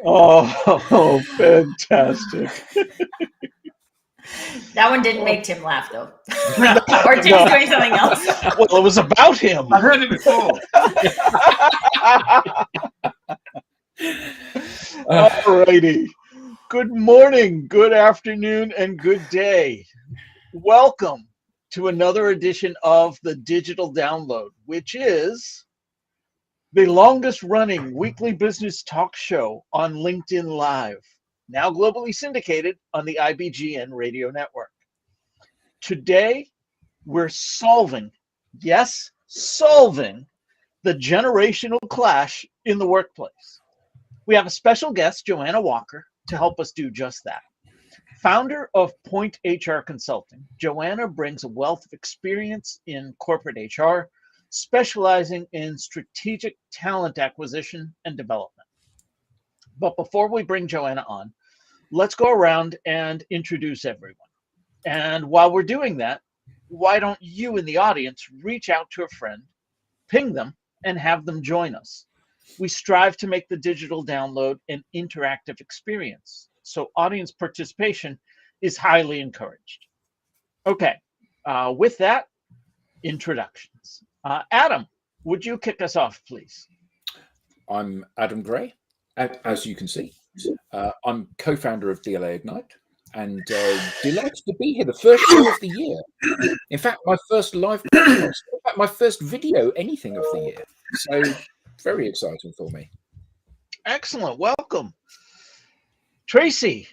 Oh, fantastic. That one didn't make Tim laugh, though. Or Tim's doing something else. Well, it was about him. I've heard it before. All righty. Good morning, good afternoon, and good day. Welcome to another edition of the Digital Download, which is the longest running weekly business talk show on LinkedIn Live, now globally syndicated on the IBGN radio network. Today, we're solving the generational clash in the workplace. We have a special guest, Joanna Walker, to help us do just that. Founder of Point HR Consulting, Joanna brings a wealth of experience in corporate HR, specializing in strategic talent acquisition and development. But before we bring Joanna on, let's go around and introduce everyone. And while we're doing that, why don't you in the audience reach out to a friend, ping them, and have them join us? We strive to make the digital download an interactive experience, so audience participation is highly encouraged. Okay, with that, introductions. Adam, would you kick us off, please? I'm Adam Gray, as you can see. I'm co-founder of DLA Ignite, and delighted to be here, the first show of the year. In fact, my first live podcast, in fact, my first video anything of the year. So very exciting for me. Excellent. Welcome. Tracy.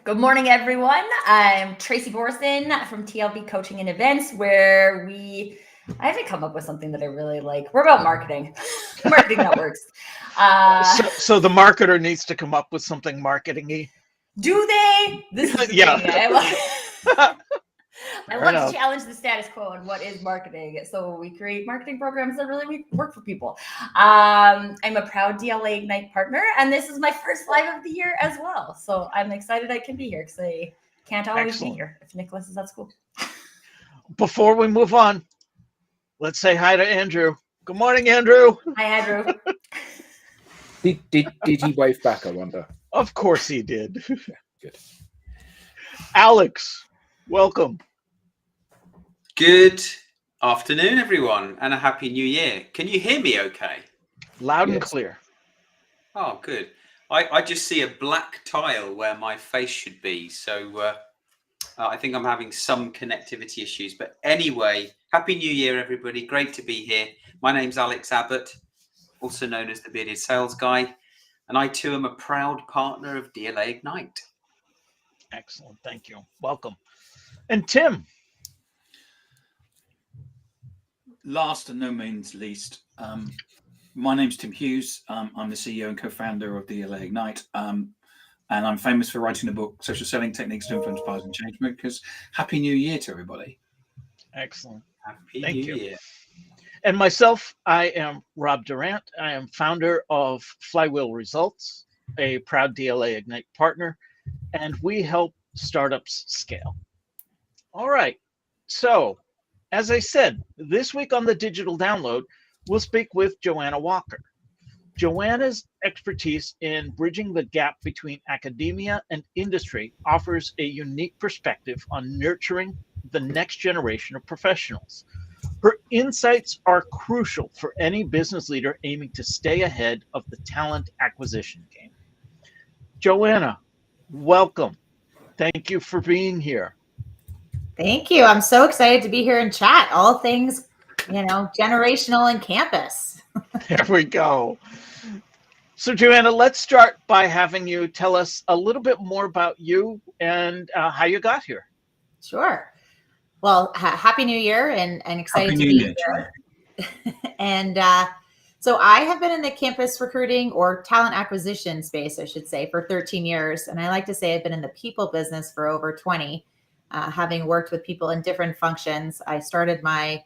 Good morning, everyone. I'm Tracy Borson from TLB Coaching and Events, where I haven't come up with something that I really like. We're about marketing. Marketing that works. So the marketer needs to come up with something marketing-y. Do they? This is the Yeah. thing. I Fair love enough. to challenge the status quo on what is marketing. So we create marketing programs that really work for people. I'm a proud DLA Ignite partner, and this is my first live of the year as well. So I'm excited I can be here because I can't always Excellent. be here if Nicholas is at school. Before we move on, let's say hi to Andrew. Good morning, Andrew. Hi, Andrew. Did he wave back, I wonder? Of course he did. Good. Alex, welcome. Good afternoon, everyone, and a happy new year. Can you hear me okay? Loud and Yes. clear. Oh, good. I just see a black tile where my face should be. So I think I'm having some connectivity issues. But anyway, happy new year, everybody. Great to be here. My name's Alex Abbott, also known as the Bearded Sales Guy. And I, too, am a proud partner of DLA Ignite. Excellent. Thank you. Welcome. And Tim. Last and no means least, my name's Tim Hughes. I'm the CEO and co-founder of DLA Ignite, and I'm famous for writing the book Social Selling Techniques to Influence Buyers and Change Makers. Happy New Year to everybody. Excellent. Happy Thank new you. year. And myself, I am Rob Durant. I am founder of Flywheel Results, a proud DLA Ignite partner, and we help startups scale. All right. So, as I said, this week on the Digital Download, we'll speak with Joanna Walker. Joanna's expertise in bridging the gap between academia and industry offers a unique perspective on nurturing the next generation of professionals. Her insights are crucial for any business leader aiming to stay ahead of the talent acquisition game. Joanna, welcome. Thank you for being here. Thank you. I'm so excited to be here and chat all things, generational and campus. There we go. So Joanna, let's start by having you tell us a little bit more about you and how you got here. Sure. Well, Happy New Year and excited Happy to New be Year. here. And so I have been in the campus recruiting or talent acquisition space, I should say, for 13 years. And I like to say I've been in the people business for over 20, having worked with people in different functions. I started my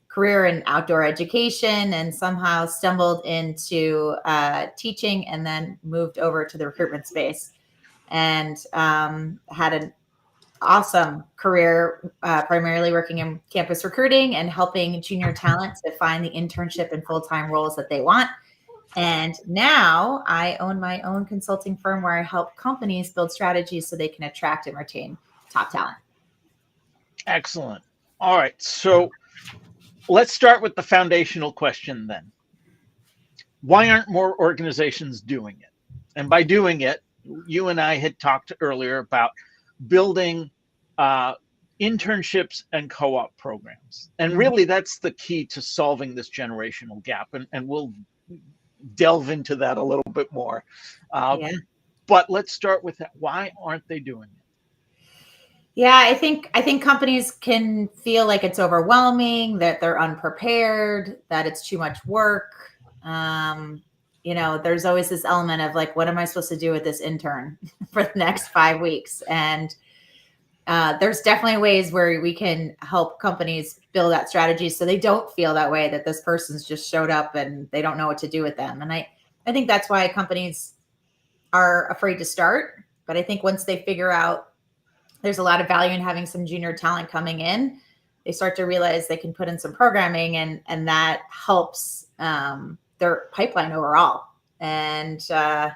career in outdoor education and somehow stumbled into teaching and then moved over to the recruitment space and had an awesome career, primarily working in campus recruiting and helping junior talent to find the internship and full-time roles that they want. And now I own my own consulting firm where I help companies build strategies so they can attract and retain top talent. Excellent. All right. So let's start with the foundational question then. Why aren't more organizations doing it? And by doing it, you and I had talked earlier about building internships and co-op programs. And really, that's the key to solving this generational gap. And we'll delve into that a little bit more. But let's start with that. Why aren't they doing it? Yeah, I think companies can feel like it's overwhelming, that they're unprepared, that it's too much work. There's always this element of like, what am I supposed to do with this intern for the next 5 weeks? And there's definitely ways where we can help companies build that strategy so they don't feel that way, that this person's just showed up and they don't know what to do with them. And I think that's why companies are afraid to start. But I think once they figure out there's a lot of value in having some junior talent coming in, they start to realize they can put in some programming and that helps their pipeline overall. And so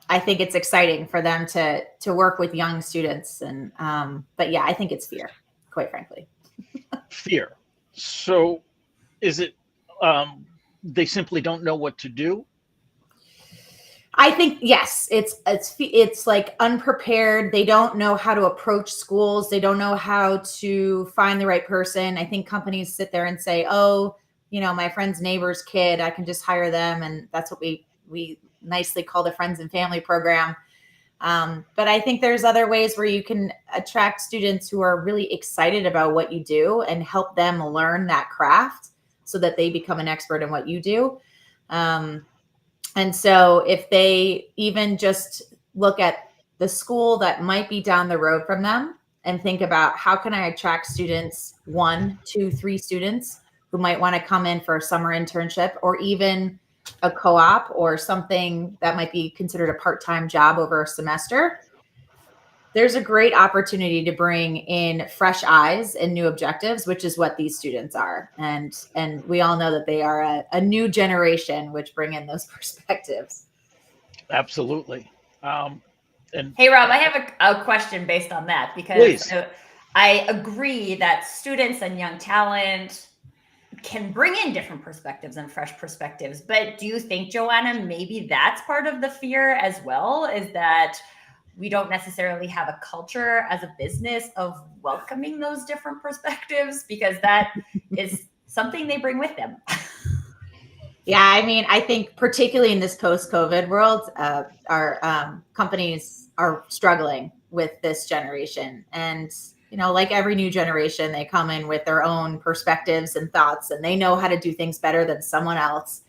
I think it's exciting for them to work with young students. And but yeah, I think it's fear, quite frankly. Fear. So is it they simply don't know what to do? I think, yes, it's like unprepared. They don't know how to approach schools. They don't know how to find the right person. I think companies sit there and say, oh, my friend's neighbor's kid, I can just hire them. And that's what we nicely call the friends and family program. But I think there's other ways where you can attract students who are really excited about what you do and help them learn that craft so that they become an expert in what you do. And so if they even just look at the school that might be down the road from them and think about how can I attract students, 1, 2, 3 students who might want to come in for a summer internship or even a co-op or something that might be considered a part-time job over a semester, there's a great opportunity to bring in fresh eyes and new objectives, which is what these students are. And we all know that they are a new generation, which bring in those perspectives. Absolutely. Hey, Rob, I have a question based on that, because I agree that students and young talent can bring in different perspectives and fresh perspectives. But do you think, Joanna, maybe that's part of the fear as well, is that we don't necessarily have a culture as a business of welcoming those different perspectives, because that is something they bring with them? Yeah, I mean, I think particularly in this post-COVID world, our companies are struggling with this generation. And, like every new generation, they come in with their own perspectives and thoughts, and they know how to do things better than someone else.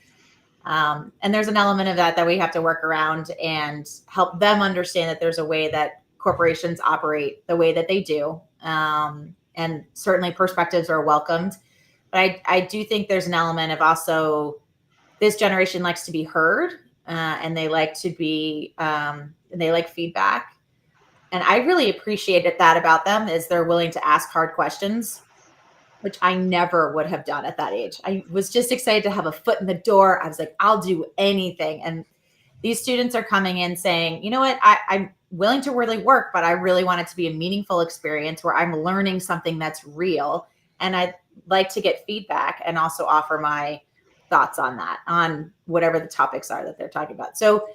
And there's an element of that we have to work around and help them understand that there's a way that corporations operate the way that they do. And certainly perspectives are welcomed. But I do think there's an element of also this generation likes to be heard, and they like to be, they like feedback. And I really appreciated that about them, is they're willing to ask hard questions, which I never would have done at that age. I was just excited to have a foot in the door. I was like, I'll do anything. And these students are coming in saying, you know what, I'm willing to really work, but I really want it to be a meaningful experience where I'm learning something that's real. And I'd like to get feedback and also offer my thoughts on that, on whatever the topics are that they're talking about. So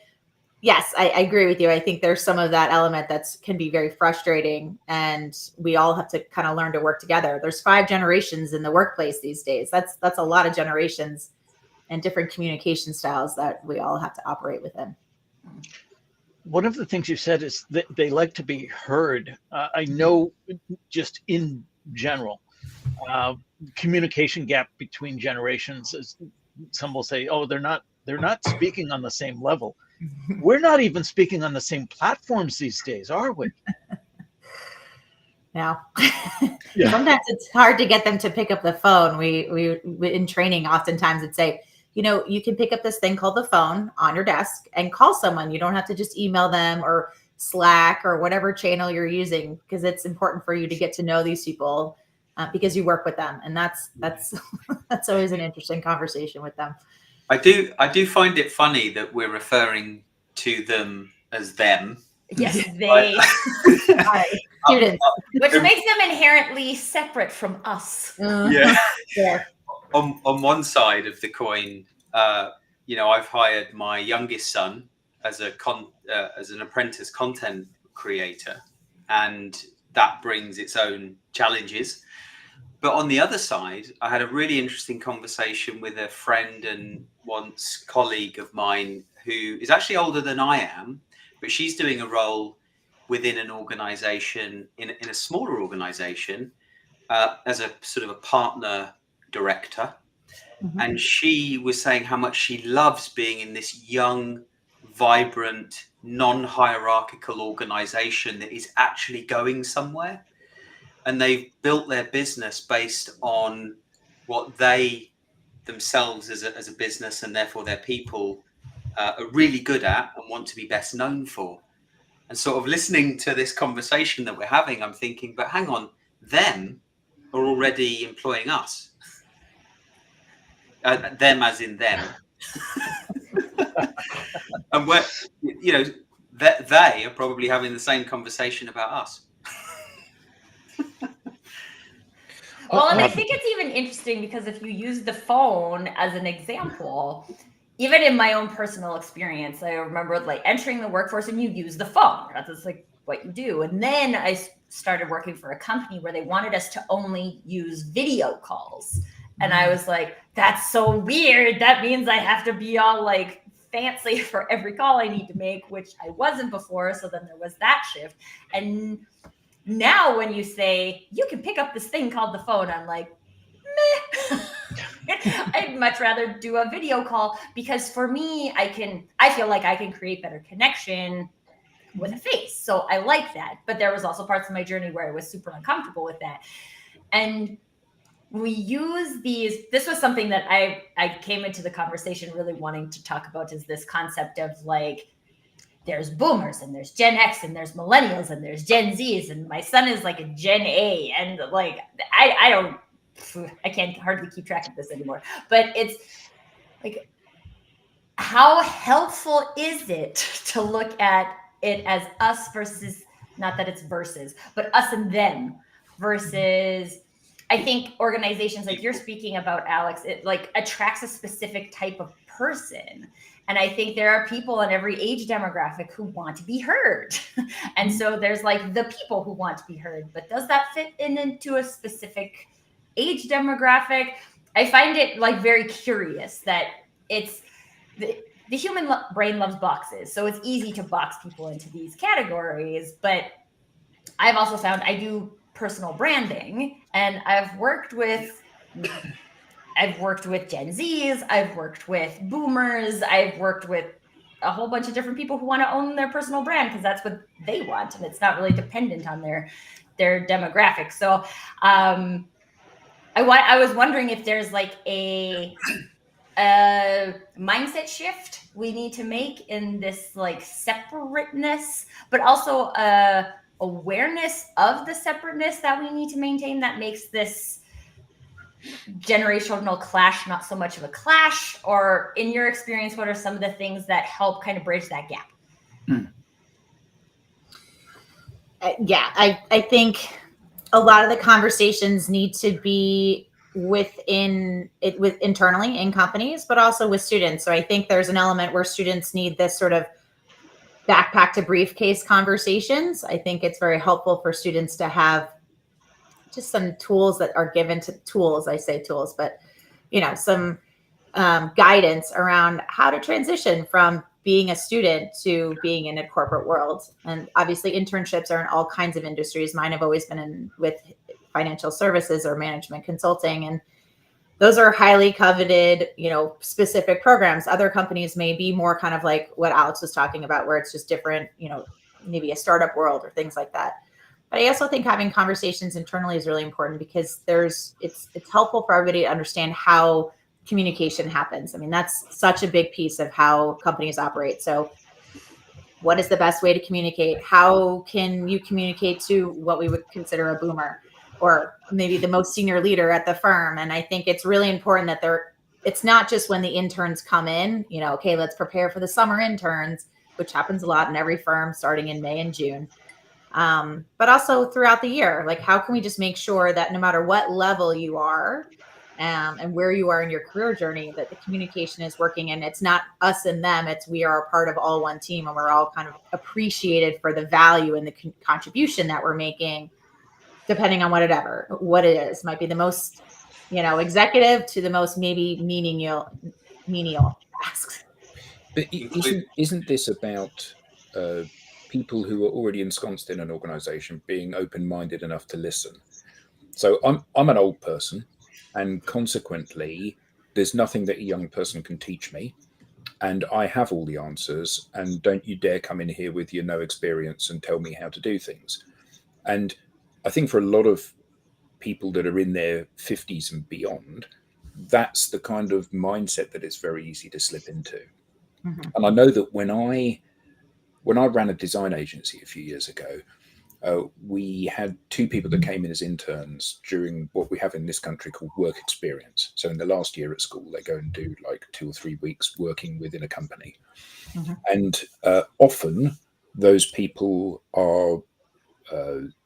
yes, I agree with you. I think there's some of that element that can be very frustrating, and we all have to kind of learn to work together. There's 5 generations in the workplace these days. That's a lot of generations and different communication styles that we all have to operate within. One of the things you said is that they like to be heard. I know just in general, communication gap between generations is, some will say, oh, they're not speaking on the same level. We're not even speaking on the same platforms these days, are we? No. Yeah. Sometimes it's hard to get them to pick up the phone. We in training oftentimes would say, you can pick up this thing called the phone on your desk and call someone. You don't have to just email them or Slack or whatever channel you're using, because it's important for you to get to know these people because you work with them. And that's always an interesting conversation with them. I do find it funny that we're referring to them as them. Yes, they. Students. Which makes them inherently separate from us. Yeah. Yeah. On one side of the coin, I've hired my youngest son as an apprentice content creator, and that brings its own challenges. But on the other side, I had a really interesting conversation with a friend and once colleague of mine who is actually older than I am, but she's doing a role within an organization, in a smaller organization, as a sort of a partner director. Mhm. And she was saying how much she loves being in this young, vibrant, non-hierarchical organization that is actually going somewhere. And they've built their business based on what they themselves as a business, and therefore their people, are really good at and want to be best known for. And sort of listening to this conversation that we're having, I'm thinking, but hang on, them are already employing us. Them as in them. And we're, they are probably having the same conversation about us. Well, and I think it's even interesting because if you use the phone as an example, even in my own personal experience, I remember like entering the workforce and you use the phone. That's like what you do. And then I started working for a company where they wanted us to only use video calls. And I was like, that's so weird. That means I have to be all like fancy for every call I need to make, which I wasn't before. So then there was that shift. And now when you say you can pick up this thing called the phone, I'm like, meh. I'd much rather do a video call because for me, I feel like I can create better connection with a face. So I like that. But there was also parts of my journey where I was super uncomfortable with that. And we use this was something that I came into the conversation really wanting to talk about, is this concept of like, there's boomers and there's Gen X and there's millennials and there's Gen Zs. And my son is like a Gen A. And like, I can't hardly keep track of this anymore, but it's like, how helpful is it to look at it as us versus, not that it's versus, but us and them versus, I think organizations like you're speaking about, Alex, it like attracts a specific type of person. And I think there are people in every age demographic who want to be heard. And so there's like the people who want to be heard, but does that fit into a specific age demographic? I find it like very curious that it's the human brain loves boxes. So it's easy to box people into these categories. But I've also found I do personal branding, and I've worked with Gen Zs, I've worked with boomers, I've worked with a whole bunch of different people who want to own their personal brand because that's what they want, and it's not really dependent on their demographic. So I was wondering if there's like a mindset shift we need to make in this like separateness, but also awareness of the separateness that we need to maintain that makes this generational clash not so much of a clash. Or in your experience, what are some of the things that help kind of bridge that gap? I think a lot of the conversations need to be internally in companies, but also with students. So I think there's an element where students need this sort of backpack to briefcase conversations. I think it's very helpful for students to have just some tools that are given to tools. I say tools, but some guidance around how to transition from being a student to being in a corporate world. And obviously internships are in all kinds of industries. Mine have always been with financial services or management consulting. And those are highly coveted, specific programs. Other companies may be more kind of like what Alex was talking about, where it's just different, maybe a startup world or things like that. But I also think having conversations internally is really important because it's helpful for everybody to understand how communication happens. I mean, that's such a big piece of how companies operate. So what is the best way to communicate? How can you communicate to what we would consider a boomer or maybe the most senior leader at the firm? And I think it's really important that they're it's not just when the interns come in, okay, let's prepare for the summer interns, which happens a lot in every firm starting in May and June. But also throughout the year, like how can we just make sure that no matter what level you are and where you are in your career journey, that the communication is working, and it's not us and them, it's we are a part of all one team, and we're all kind of appreciated for the value and the contribution that we're making, depending on what it is. Might be the most, executive to the most maybe menial tasks. But isn't this about people who are already ensconced in an organization being open-minded enough to listen? So I'm an old person, and consequently, there's nothing that a young person can teach me, and I have all the answers, and don't you dare come in here with your no experience and tell me how to do things. And I think for a lot of people that are in their 50s and beyond, that's the kind of mindset that it's very easy to slip into. Mm-hmm. And I know that when I ran a design agency a few years ago, we had two people that came in as interns during what we have in this country called work experience. So in the last year at school, they go and do like 2 or 3 weeks working within a company. Mm-hmm. And often those people are,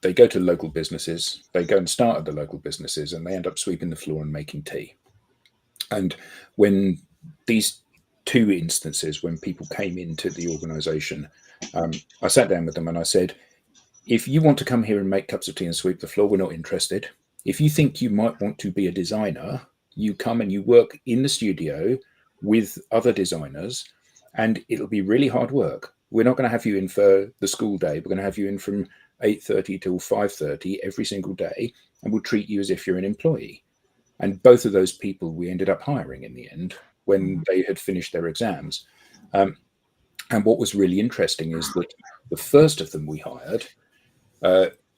they go to local businesses, they go and start at the local businesses, and they end up sweeping the floor and making tea. And when these 2 instances, when people came into the organization, I sat down with them and I said, if you want to come here and make cups of tea and sweep the floor, we're not interested. If you think you might want to be a designer, you come and you work in the studio with other designers, and it'll be really hard work. We're not going to have you in for the school day. We're going to have you in from 8:30 till 5:30 every single day, and we'll treat you as if you're an employee. And both of those people we ended up hiring in the end when they had finished their exams. And what was really interesting is that the first of them we hired,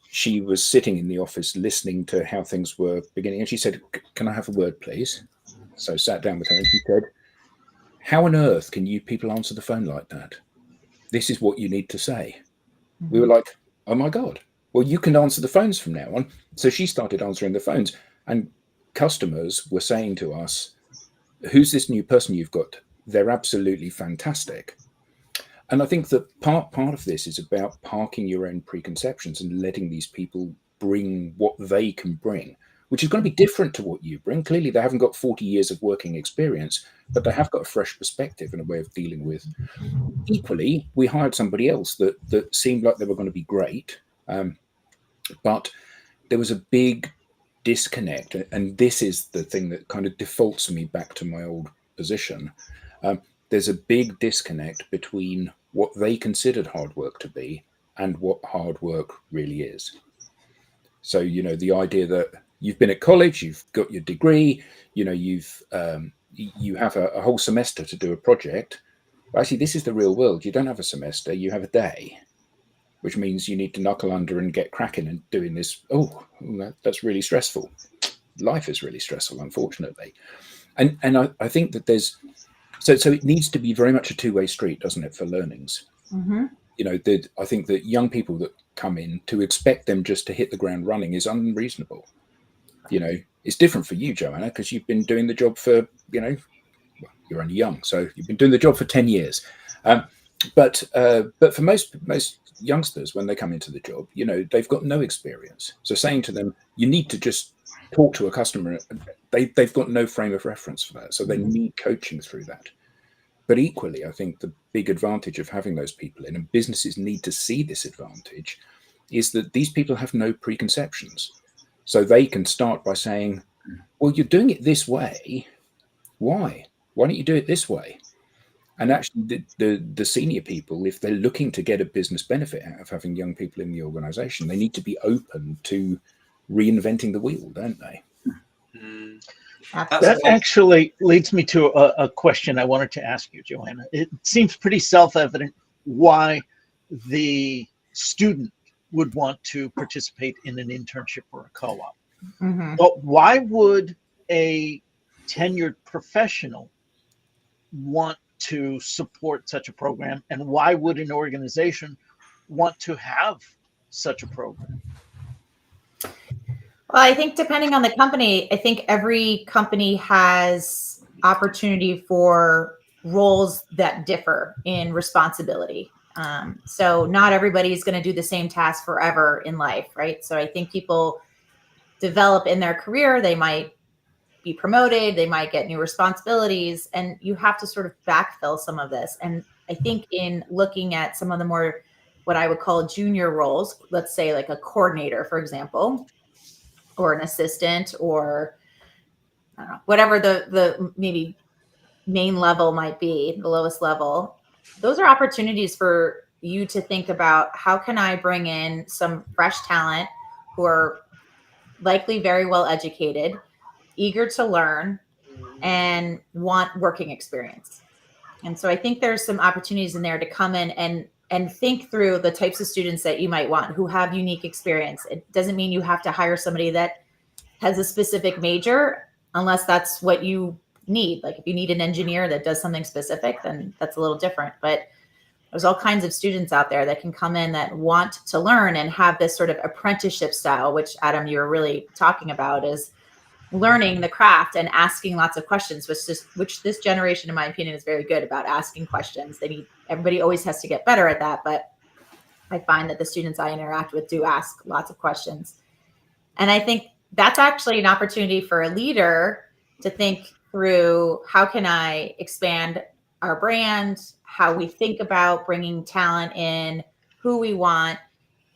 she was sitting in the office listening to how things were beginning, and she said, "Can I have a word, please?" So I sat down with her and she said, "How on earth can you people answer the phone like that? This is what you need to say." Mm-hmm. We were like, "Oh my God, well, you can answer the phones from now on." So she started answering the phones, and customers were saying to us, "Who's this new person you've got? They're absolutely fantastic." And I think that part of this is about parking your own preconceptions and letting these people bring what they can bring, which is going to be different to what you bring. Clearly, they haven't got 40 years of working experience, but they have got a fresh perspective and a way of dealing with. Equally, we hired somebody else that seemed like they were going to be great, but there was a big disconnect. And this is the thing that kind of defaults me back to my old position. There's a big disconnect between what they considered hard work to be and what hard work really is. So, the idea that you've been at college, you've got your degree, you have a whole semester to do a project. But actually, this is the real world. You don't have a semester, you have a day, which means you need to knuckle under and get cracking and doing this. Oh, that's really stressful. Life is really stressful, unfortunately. And I think that there's, so it needs to be very much a two-way street, doesn't it, for learnings? Mm-hmm. I think that young people that come in, to expect them just to hit the ground running is unreasonable. It's different for you, Joanna, because you've been doing the job for, well, you're only young, so you've been doing the job for 10 years. But for most youngsters, when they come into the job, they've got no experience. So saying to them, you need to just talk to a customer, they've got no frame of reference for that. So they need coaching through that. But equally, I think the big advantage of having those people in, and businesses need to see this advantage, is that these people have no preconceptions. So they can start by saying, well, you're doing it this way. Why? Why don't you do it this way? And actually, the senior people, if they're looking to get a business benefit out of having young people in the organization, they need to be open to reinventing the wheel, don't they? That actually leads me to a question I wanted to ask you, Joanna. It seems pretty self-evident why the student would want to participate in an internship or a co-op. Mm-hmm. But why would a tenured professional want to support such a program, and why would an organization want to have such a program? Well, I think depending on the company, I think every company has opportunity for roles that differ in responsibility. So not everybody is going to do the same task forever in life, right? So I think people develop in their career. They might be promoted, they might get new responsibilities, and you have to sort of backfill some of this. And I think in looking at some of the more, what I would call junior roles, let's say like a coordinator, for example, or an assistant, or I don't know, whatever the maybe main level might be, the lowest level, those are opportunities for you to think about, how can I bring in some fresh talent who are likely very well educated, eager to learn, and want working experience. And so I think there's some opportunities in there to come in and think through the types of students that you might want who have unique experience. It doesn't mean you have to hire somebody that has a specific major unless that's what you need. Like if you need an engineer that does something specific, then that's a little different. But there's all kinds of students out there that can come in that want to learn and have this sort of apprenticeship style, which Adam, you were really talking about, is learning the craft and asking lots of questions, which this generation, in my opinion, is very good about asking questions. Everybody always has to get better at that. But I find that the students I interact with do ask lots of questions. And I think that's actually an opportunity for a leader to think through, how can I expand our brand, how we think about bringing talent in, who we want,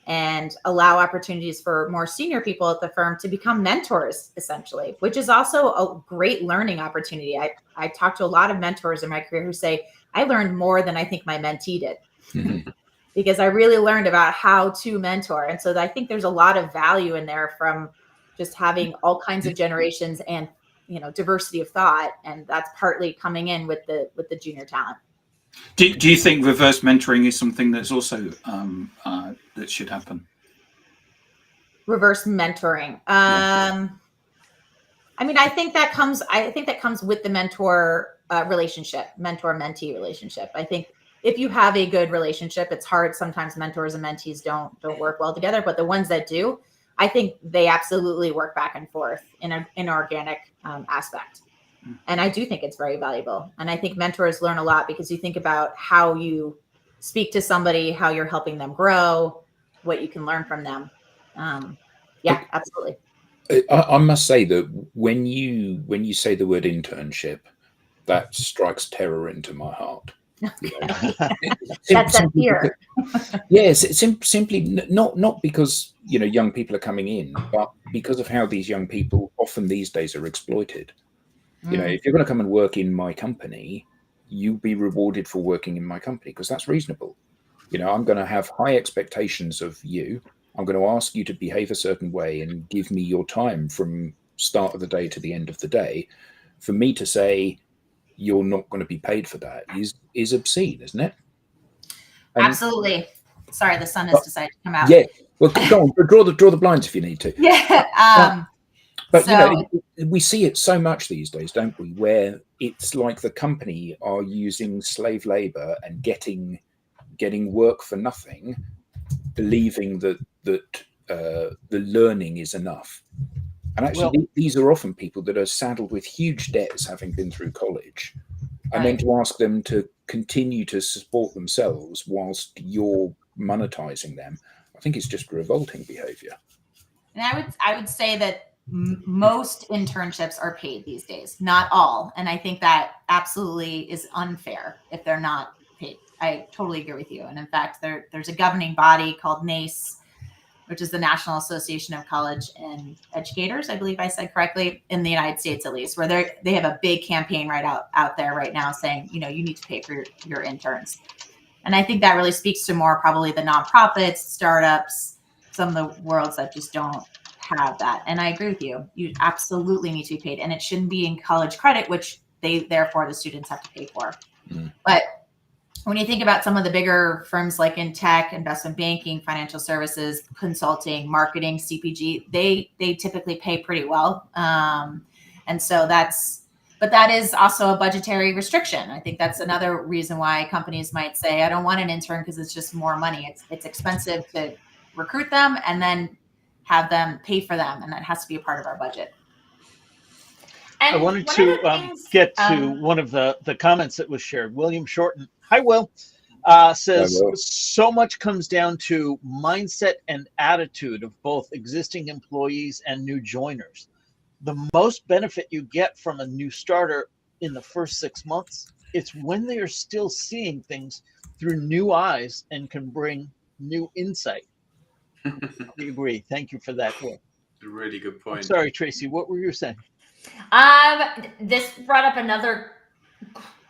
and allow opportunities for more senior people at the firm to become mentors, essentially, which is also a great learning opportunity. I talked to a lot of mentors in my career who say, I learned more than I think my mentee did. Mm-hmm. Because I really learned about how to mentor. And so I think there's a lot of value in there from just having all kinds of generations and, diversity of thought. And that's partly coming in with the junior talent. Do you think reverse mentoring is something that's also that should happen? Reverse mentoring. I think that comes with the mentor relationship, mentor-mentee relationship. I think if you have a good relationship, it's hard. Sometimes mentors and mentees don't work well together, but the ones that do, I think they absolutely work back and forth in an organic aspect. And I do think it's very valuable. And I think mentors learn a lot because you think about how you speak to somebody, how you're helping them grow, what you can learn from them. Yeah, absolutely. I must say that when you say the word internship, that strikes terror into my heart. That's a fear. Yes, simply not because young people are coming in, but because of how these young people often these days are exploited. If you're going to come and work in my company, you'll be rewarded for working in my company because that's reasonable. I'm going to have high expectations of you. I'm going to ask you to behave a certain way and give me your time from start of the day to the end of the day. For me to say you're not going to be paid for that is obscene, isn't it? Absolutely. Sorry, the sun has decided to come out. Yeah. Well, go on. Draw the blinds if you need to. Yeah. But we see it so much these days, don't we? Where it's like the company are using slave labor and getting work for nothing, believing that the learning is enough. And actually, these are often people that are saddled with huge debts, having been through college, and then to ask them to continue to support themselves whilst you're monetizing them, I think it's just revolting behavior. And I would say that most internships are paid these days, not all. And I think that absolutely is unfair if they're not paid. I totally agree with you. And in fact, there's a governing body called NACE, which is the National Association of College and Educators, I believe I said correctly, in the United States at least, where they have a big campaign right out there right now saying, you need to pay for your interns. And I think that really speaks to more probably the nonprofits, startups, some of the worlds that just don't have that. And I agree with you. You absolutely need to be paid. And it shouldn't be in college credit, which therefore the students have to pay for. But when you think about some of the bigger firms like in tech, investment banking, financial services, consulting, marketing, CPG, they typically pay pretty well. And so that is also a budgetary restriction. I think that's another reason why companies might say, I don't want an intern because it's just more money. It's expensive to recruit them and then have them pay for them. And that has to be a part of our budget. I And wanted one of to the things, get to one of the comments that was shared. William Shorten, hi Will, says Will. so much comes down to mindset and attitude of both existing employees and new joiners. The most benefit you get from a new starter in the first 6 months, it's when they are still seeing things through new eyes and can bring new insight. We agree. Thank you for that, Will. Really good I'm point. sorry, Tracy, what were you saying? this brought up another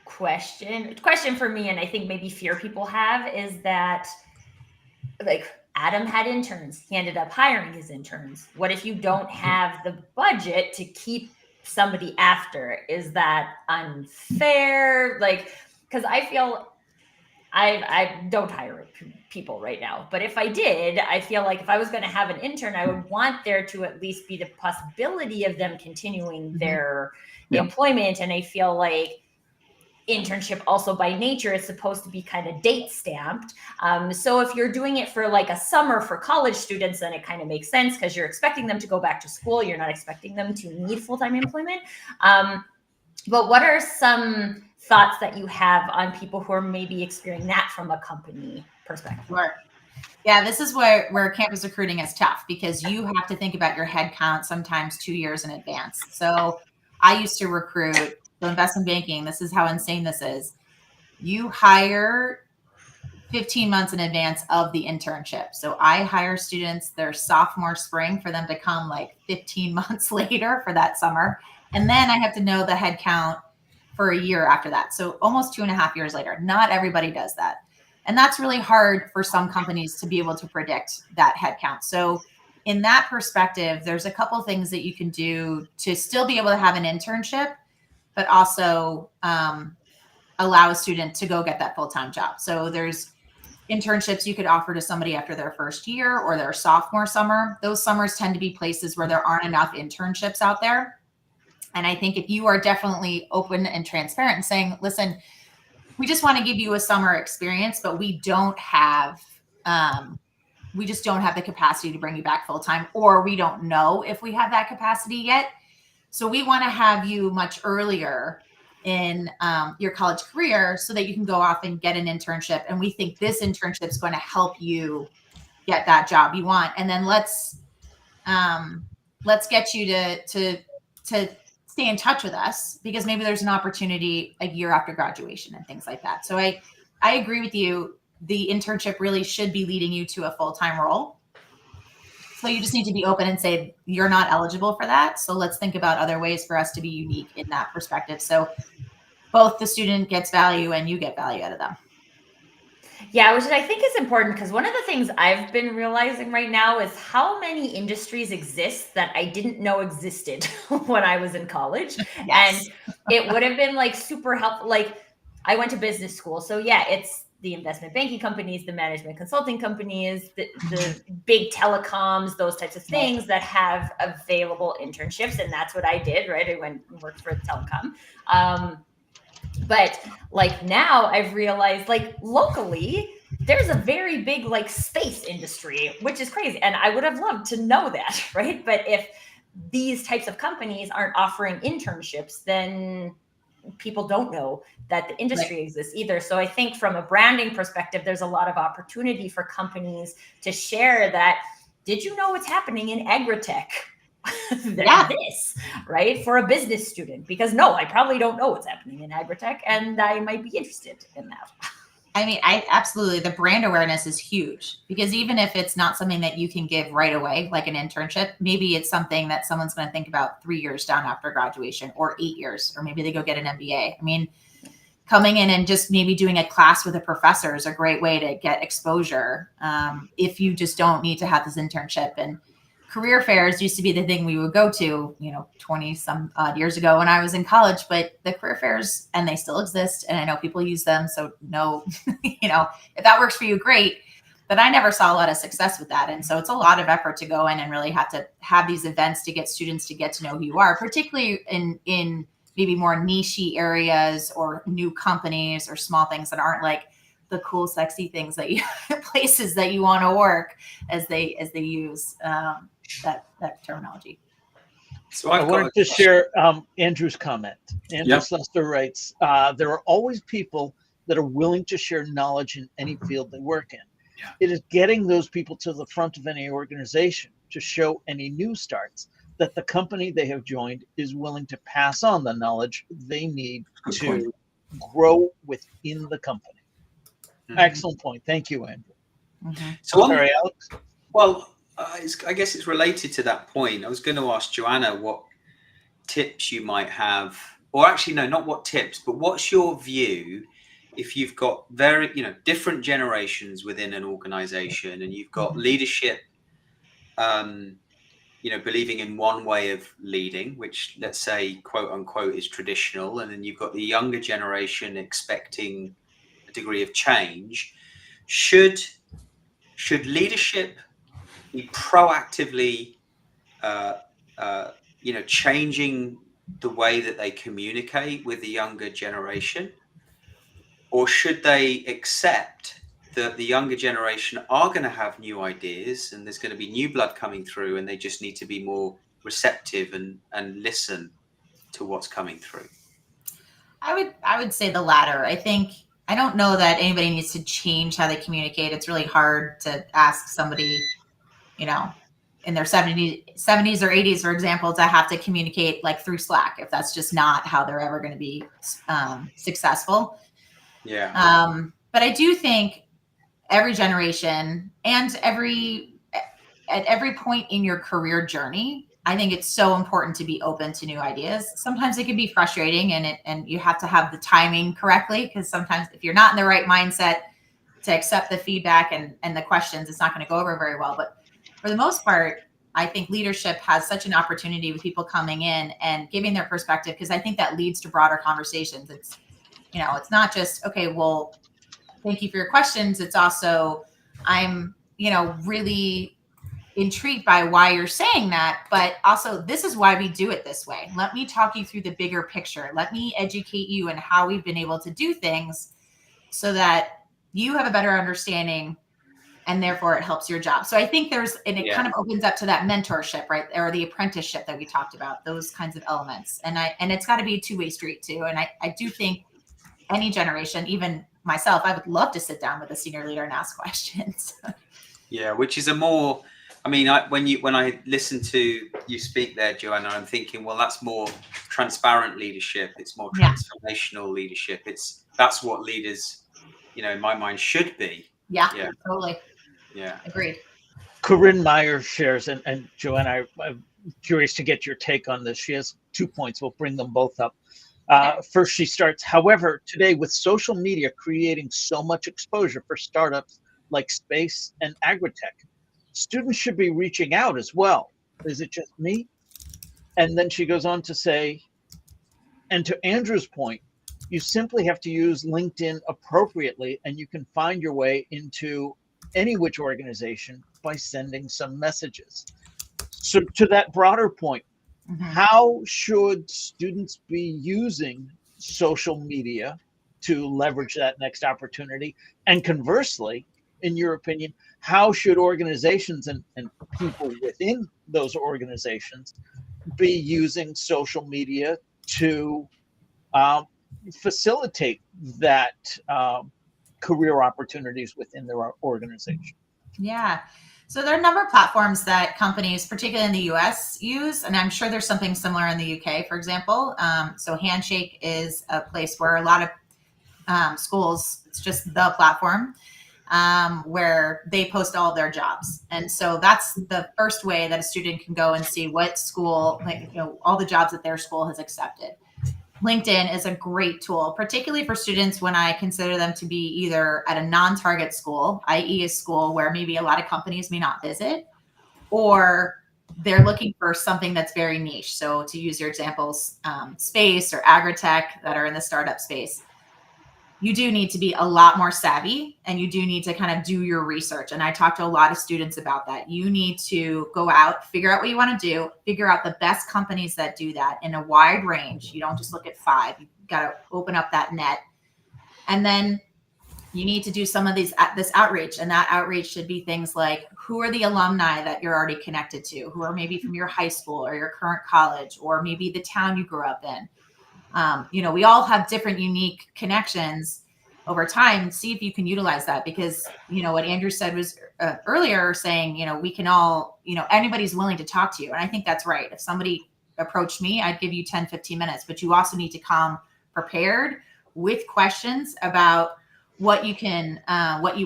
question for me, and I think maybe fear people have, is that like Adam had interns, he ended up hiring his interns. What if you don't have the budget to keep somebody after? Is that unfair? Like, because I feel I don't hire people right now, but if I did, I feel like if I was going to have an intern, I would want there to at least be the possibility of them continuing their employment. And I feel like internship also by nature is supposed to be kind of date stamped. So if you're doing it for like a summer for college students, then it kind of makes sense because you're expecting them to go back to school. You're not expecting them to need full-time employment. But what are some thoughts that you have on people who are maybe experiencing that from a company perspective? Sure. Yeah, this is where campus recruiting is tough because you have to think about your head count sometimes 2 years in advance. So I used to recruit, so investment banking, this is how insane this is. You hire 15 months in advance of the internship. So I hire students their sophomore spring for them to come like 15 months later for that summer. And then I have to know the head count for a year after that. So almost 2.5 years later. Not everybody does that. And that's really hard for some companies to be able to predict that head count. So in that perspective, there's a couple things that you can do to still be able to have an internship, but also allow a student to go get that full-time job. So there's internships you could offer to somebody after their first year or their sophomore summer. Those summers tend to be places where there aren't enough internships out there. And I think if you are definitely open and transparent and saying, listen, we just want to give you a summer experience, but we just don't have the capacity to bring you back full time, or we don't know if we have that capacity yet. So we want to have you much earlier in your college career so that you can go off and get an internship. And we think this internship is going to help you get that job you want. And then let's get you to stay in touch with us because maybe there's an opportunity a year after graduation and things like that. So I agree with you. The internship really should be leading you to a full-time role. So you just need to be open and say, you're not eligible for that. So let's think about other ways for us to be unique in that perspective. So both the student gets value and you get value out of them. Yeah, which I think is important because one of the things I've been realizing right now is how many industries exist that I didn't know existed when I was in college. Yes. And it would have been like super helpful. Like I went to business school. So yeah, it's the investment banking companies, the management consulting companies, the big telecoms, those types of things that have available internships. And that's what I did, right? I went and worked for the telecom. But like now I've realized like locally, there's a very big like space industry, which is crazy. And I would have loved to know that, right? But if these types of companies aren't offering internships, then people don't know that the industry exists either. So I think from a branding perspective, there's a lot of opportunity for companies to share that. Did you know what's happening in agritech? This, right? For a business student, because no, I probably don't know what's happening in agritech and I might be interested in that. I mean, absolutely. The brand awareness is huge because even if it's not something that you can give right away, like an internship, maybe it's something that someone's going to think about 3 years down after graduation or 8 years, or maybe they go get an MBA. I mean, coming in and just maybe doing a class with a professor is a great way to get exposure if you just don't need to have this internship. And career fairs used to be the thing we would go to, 20 some odd years ago when I was in college, but the career fairs, and they still exist. And I know people use them. So no, if that works for you, great. But I never saw a lot of success with that. And so it's a lot of effort to go in and really have to have these events to get students to get to know who you are, particularly in maybe more niche areas or new companies or small things that aren't like the cool, sexy things that you places that you want to work as they use that terminology. So I I've got wanted to share Andrew's comment. Andrew Yep. Slester writes, there are always people that are willing to share knowledge in any field they work in. Yeah. It is getting those people to the front of any organization to show any new starts that the company they have joined is willing to pass on the knowledge they need Good to point. grow within the company. Mhm. Excellent point. Thank you, Andrew. So on, Sorry, Alex. well, I guess it's related to that point. I was going to ask Joanna what tips you might have, or actually, no, not what tips, but what's your view if you've got very, different generations within an organization and you've got leadership, believing in one way of leading, which let's say, quote unquote, is traditional. And then you've got the younger generation expecting a degree of change. Should leadership be proactively, changing the way that they communicate with the younger generation, or should they accept that the younger generation are going to have new ideas and there's going to be new blood coming through, and they just need to be more receptive and listen to what's coming through? I would say the latter. I don't know that anybody needs to change how they communicate. It's really hard to ask somebody, in their 70s or 80s, for example, to have to communicate like through Slack if that's just not how they're ever going to be successful. Yeah. But I do think every generation and at every point in your career journey, I think it's so important to be open to new ideas. Sometimes it can be frustrating and you have to have the timing correctly, because sometimes if you're not in the right mindset to accept the feedback and the questions, it's not going to go over very well. But for the most part, I think leadership has such an opportunity with people coming in and giving their perspective, because I think that leads to broader conversations. It's not just, okay, well, thank you for your questions. It's also, I'm, really intrigued by why you're saying that, but also this is why we do it this way. Let me talk you through the bigger picture. Let me educate you in how we've been able to do things so that you have a better understanding, and therefore it helps your job. So I think it kind of opens up to that mentorship, right? Or the apprenticeship that we talked about, those kinds of elements. And it's got to be a two-way street too. And I do think any generation, even myself, I would love to sit down with a senior leader and ask questions. Yeah, which is when I listen to you speak there, Joanna, I'm thinking, well, that's more transparent leadership. It's more transformational leadership. That's what leaders, in my mind, should be. Yeah, totally. Yeah. Agreed. Corinne Meyer shares, and Joanna, I'm curious to get your take on this. She has 2 points. We'll bring them both up. First, she starts, however, today with social media creating so much exposure for startups like space and agritech, students should be reaching out as well. Is it just me? And then she goes on to say, and to Andrew's point, you simply have to use LinkedIn appropriately, and you can find your way into any which organization by sending some messages. So to that broader point, how should students be using social media to leverage that next opportunity? And conversely, in your opinion, how should organizations and people within those organizations be using social media to facilitate that career opportunities within their organization? Yeah. So there are a number of platforms that companies, particularly in the US, use, and I'm sure there's something similar in the UK, for example. So Handshake is a place where a lot of schools, it's just the platform where they post all their jobs. And so that's the first way that a student can go and see what school, all the jobs that their school has accepted. LinkedIn is a great tool, particularly for students when I consider them to be either at a non-target school, i.e. a school where maybe a lot of companies may not visit, or they're looking for something that's very niche. So to use your examples, space or agritech that are in the startup space, you do need to be a lot more savvy, and you do need to kind of do your research. And I talk to a lot of students about that. You need to go out, figure out what you want to do, figure out the best companies that do that in a wide range. You don't just look at 5. You've got to open up that net. And then you need to do some of this outreach, and that outreach should be things like, who are the alumni that you're already connected to, who are maybe from your high school or your current college, or maybe the town you grew up in. We all have different unique connections over time. See if you can utilize that, because what Andrew said was earlier, saying we can all, anybody's willing to talk to you, and I think that's right. If somebody approached me, I'd give you 10-15 minutes, but you also need to come prepared with questions about what you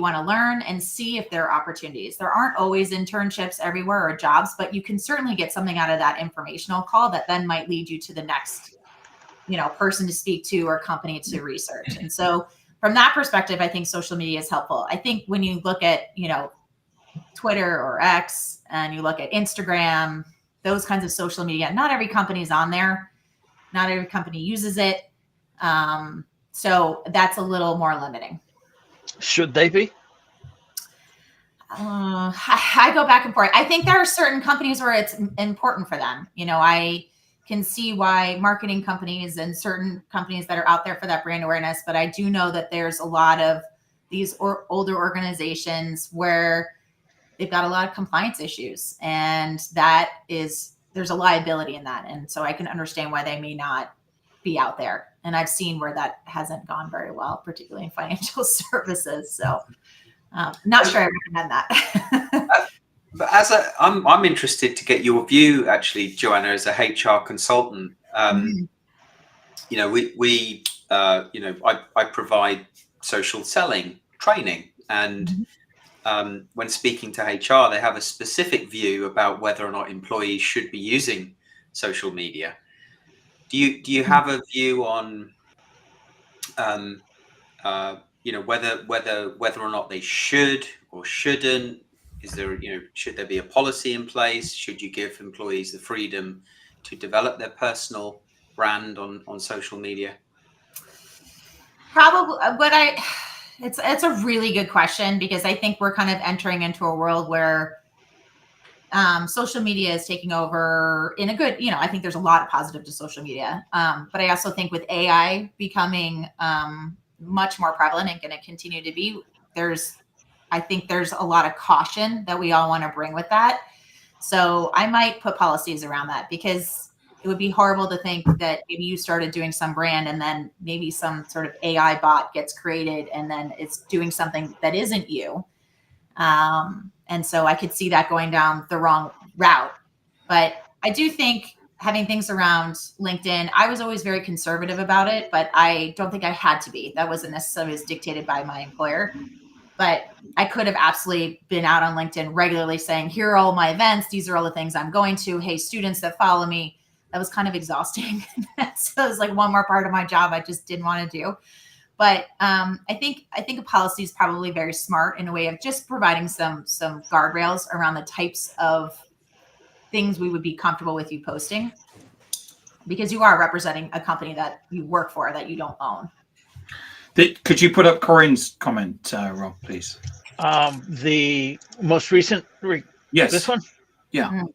want to learn, and see if there are opportunities. There aren't always internships everywhere or jobs, but you can certainly get something out of that informational call that then might lead you to the next person to speak to or company to research. And so from that perspective, I think social media is helpful. I think when you look at Twitter or X, and you look at Instagram, those kinds of social media, not every company is on there, not every company uses it. So that's a little more limiting. Should they be? I go back and forth. I think there are certain companies where it's important for them. I can see why marketing companies and certain companies that are out there for that brand awareness, but I do know that there's a lot of these older organizations where they've got a lot of compliance issues, and there's a liability in that. And so I can understand why they may not be out there. And I've seen where that hasn't gone very well, particularly in financial services. So not sure I recommend that. But I'm interested to get your view, actually, Joanna, as a HR consultant. I provide social selling training, and when speaking to HR, they have a specific view about whether or not employees should be using social media. Do you have a view on whether or not they should or shouldn't? Is there should there be a policy in place? Should you give employees the freedom to develop their personal brand on social media? Probably, it's a really good question, because I think we're kind of entering into a world where social media is taking over in a good, I think there's a lot of positive to social media. But I also think with AI becoming much more prevalent and going to continue to be, I think there's a lot of caution that we all want to bring with that. So I might put policies around that, because it would be horrible to think that maybe you started doing some brand and then maybe some sort of AI bot gets created and then it's doing something that isn't you. And so I could see that going down the wrong route. But I do think having things around LinkedIn, I was always very conservative about it, but I don't think I had to be. That wasn't necessarily as dictated by my employer. But I could have absolutely been out on LinkedIn regularly saying, here are all my events. These are all the things I'm going to. Hey, students that follow me. That was kind of exhausting. So it was like one more part of my job I just didn't want to do. But I think a policy is probably very smart in a way of just providing some guardrails around the types of things we would be comfortable with you posting, because you are representing a company that you work for that you don't own. Could you put up Corinne's comment, Rob, please? The most recent, yes, this one? Yeah. Mm-hmm.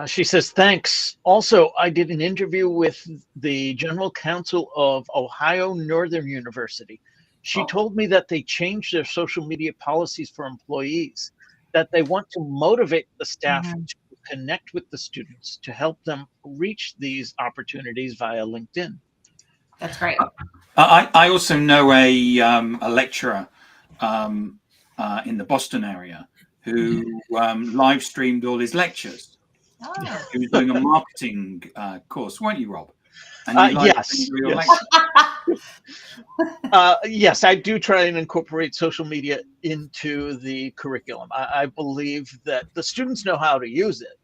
She says, thanks. Also, I did an interview with the general counsel of Ohio Northern University. She told me that they changed their social media policies for employees, that they want to motivate the staff to connect with the students to help them reach these opportunities via LinkedIn. That's great. I also know a lecturer in the Boston area who live streamed all his lectures. Oh. He was doing a marketing course, weren't you, Rob? And you yes. Yes, I do try and incorporate social media into the curriculum. I believe that the students know how to use it.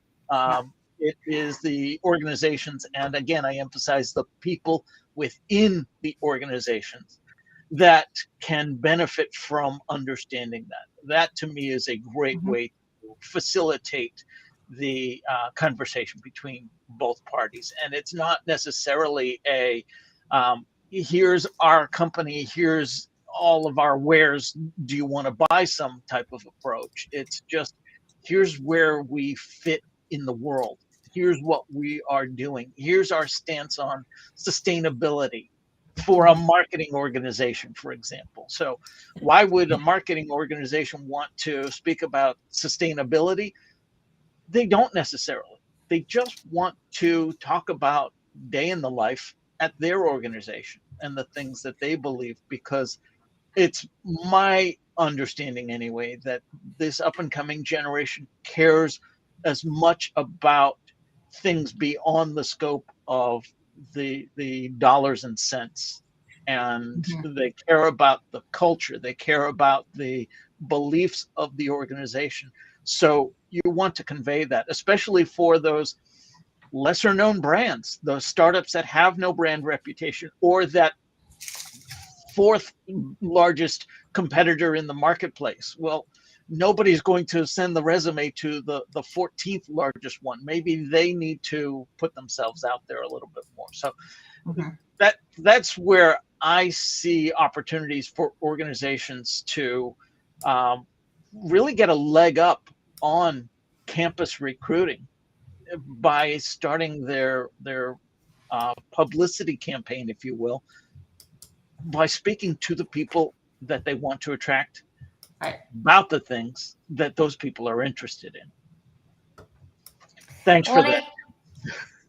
It is the organizations, and again, I emphasize the people within the organizations that can benefit from understanding that. That, to me, is a great way to facilitate the conversation between both parties. And it's not necessarily a here's our company, here's all of our wares, do you want to buy some type of approach. It's just, here's where we fit in the world, here's what we are doing, here's our stance on sustainability, for a marketing organization, for example. So why would a marketing organization want to speak about sustainability? They don't necessarily. They just want to talk about day in the life at their organization and the things that they believe, because it's my understanding anyway that this up and coming generation cares as much about things beyond the scope of the dollars and cents, and they care about the culture, they care about the beliefs of the organization. So you want to convey that, especially for those lesser known brands, those startups that have no brand reputation, or that fourth largest competitor in the marketplace. Well, nobody's going to send the resume to the 14th largest one. Maybe they need to put themselves out there a little bit more. So that's where I see opportunities for organizations to really get a leg up on campus recruiting by starting their publicity campaign, if you will, by speaking to the people that they want to attract about the things that those people are interested in. Thanks for that.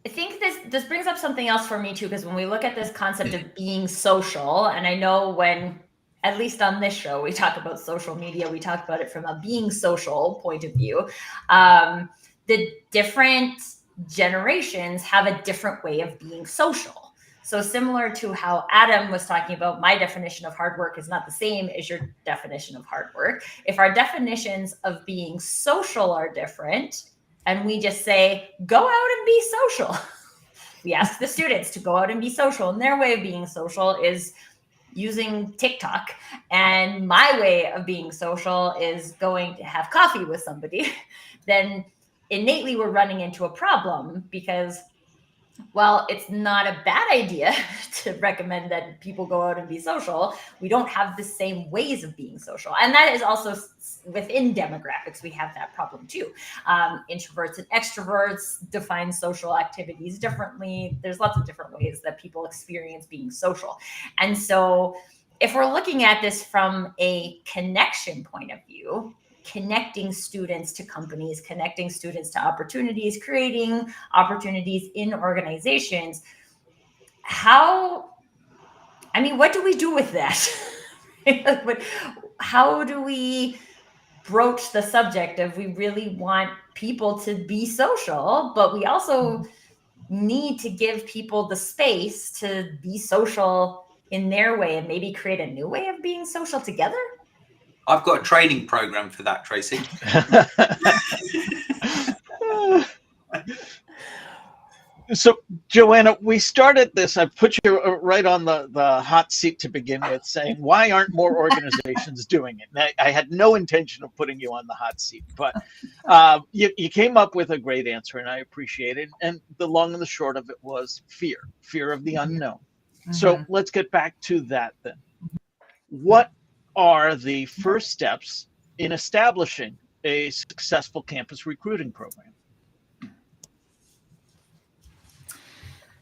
I think this brings up something else for me too, because when we look at this concept of being social, and I know when, at least on this show, we talk about social media, we talk about it from a being social point of view. The different generations have a different way of being social. So similar to how Adam was talking about, my definition of hard work is not the same as your definition of hard work. If our definitions of being social are different, and we just say, go out and be social. We ask the students to go out and be social, and their way of being social is using TikTok. And my way of being social is going to have coffee with somebody. Then innately we're running into a problem, because while it's not a bad idea to recommend that people go out and be social, we don't have the same ways of being social. And that is also within demographics, we have that problem too. Introverts and extroverts define social activities differently. There's lots of different ways that people experience being social. And so if we're looking at this from a connection point of view, connecting students to companies, connecting students to opportunities, creating opportunities in organizations. What do we do with that? How do we broach the subject of, we really want people to be social, but we also need to give people the space to be social in their way and maybe create a new way of being social together? I've got a training program for that, Tracy. So, Joanna, we started this. I put you right on the hot seat to begin with, saying, why aren't more organizations doing it? And I had no intention of putting you on the hot seat, but you came up with a great answer, and I appreciate it. And the long and the short of it was fear of the unknown. So let's get back to that then. What are the first steps in establishing a successful campus recruiting program?